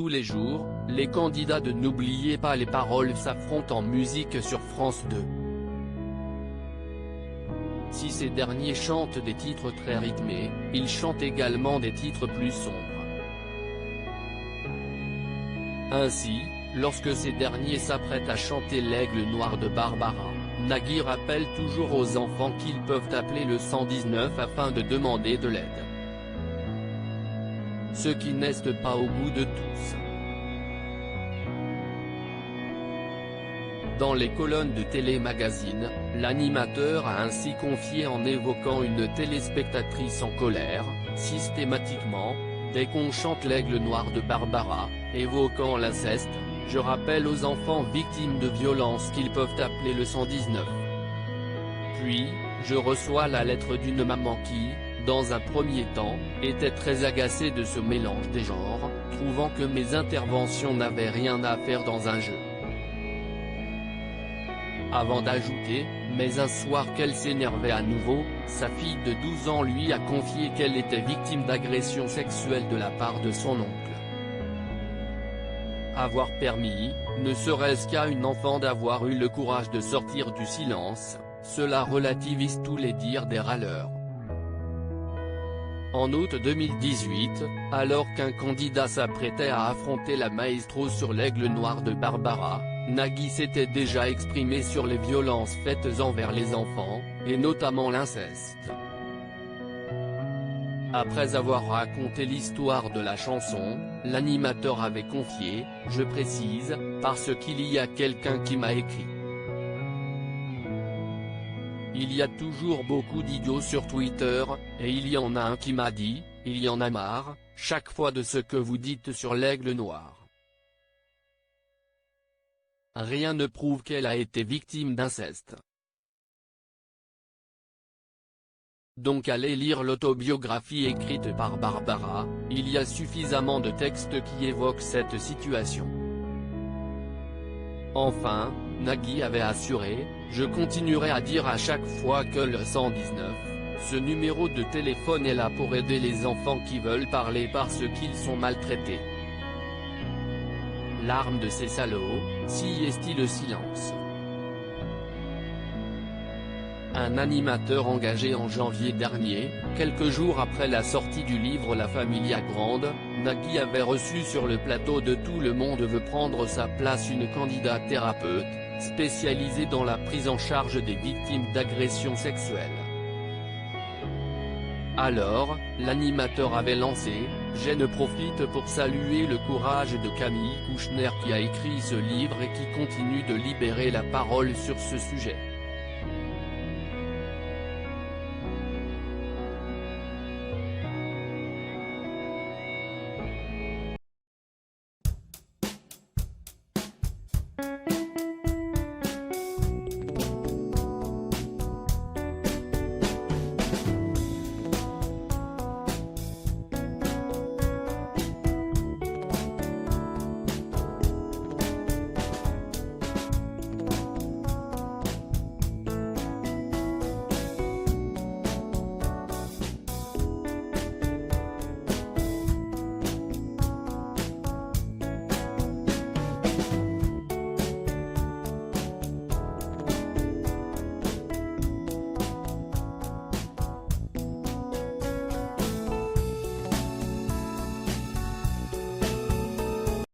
Tous les jours, les candidats de N'oubliez pas les paroles s'affrontent en musique sur France 2. Si ces derniers chantent des titres très rythmés, ils chantent également des titres plus sombres. Ainsi, lorsque ces derniers s'apprêtent à chanter l'Aigle noir de Barbara, Nagui rappelle toujours aux enfants qu'ils peuvent appeler le 119 afin de demander de l'aide. Ce qui n'est pas au goût de tous. Dans les colonnes de Télémagazine, l'animateur a ainsi confié en évoquant une téléspectatrice en colère, systématiquement, dès qu'on chante l'Aigle noir de Barbara, évoquant l'inceste, je rappelle aux enfants victimes de violences qu'ils peuvent appeler le 119. Puis, je reçois la lettre d'une maman qui, dans un premier temps, était très agacée de ce mélange des genres, trouvant que mes interventions n'avaient rien à faire dans un jeu. Avant d'ajouter, mais un soir qu'elle s'énervait à nouveau, sa fille de 12 ans lui a confié qu'elle était victime d'agression sexuelle de la part de son oncle. Avoir permis, ne serait-ce qu'à une enfant d'avoir eu le courage de sortir du silence, cela relativise tous les dires des râleurs. En août 2018, alors qu'un candidat s'apprêtait à affronter la maestro sur l'Aigle noir de Barbara, Nagui s'était déjà exprimé sur les violences faites envers les enfants, et notamment l'inceste. Après avoir raconté l'histoire de la chanson, l'animateur avait confié, je précise, parce qu'il y a quelqu'un qui m'a écrit. Il y a toujours beaucoup d'idiots sur Twitter, et il y en a un qui m'a dit, il y en a marre, chaque fois de ce que vous dites sur l'Aigle noir. Rien ne prouve qu'elle a été victime d'inceste. Donc allez lire l'autobiographie écrite par Barbara, il y a suffisamment de textes qui évoquent cette situation. Enfin, Nagui avait assuré, je continuerai à dire à chaque fois que le 119, ce numéro de téléphone est là pour aider les enfants qui veulent parler parce qu'ils sont maltraités. L'arme de ces salauds, si est-il le silence. Un animateur engagé en janvier dernier, quelques jours après la sortie du livre La Familia Grande, Nagui avait reçu sur le plateau de Tout le monde veut prendre sa place une candidate thérapeute, spécialisée dans la prise en charge des victimes d'agressions sexuelles. Alors, l'animateur avait lancé, je profite pour saluer le courage de Camille Kouchner qui a écrit ce livre et qui continue de libérer la parole sur ce sujet.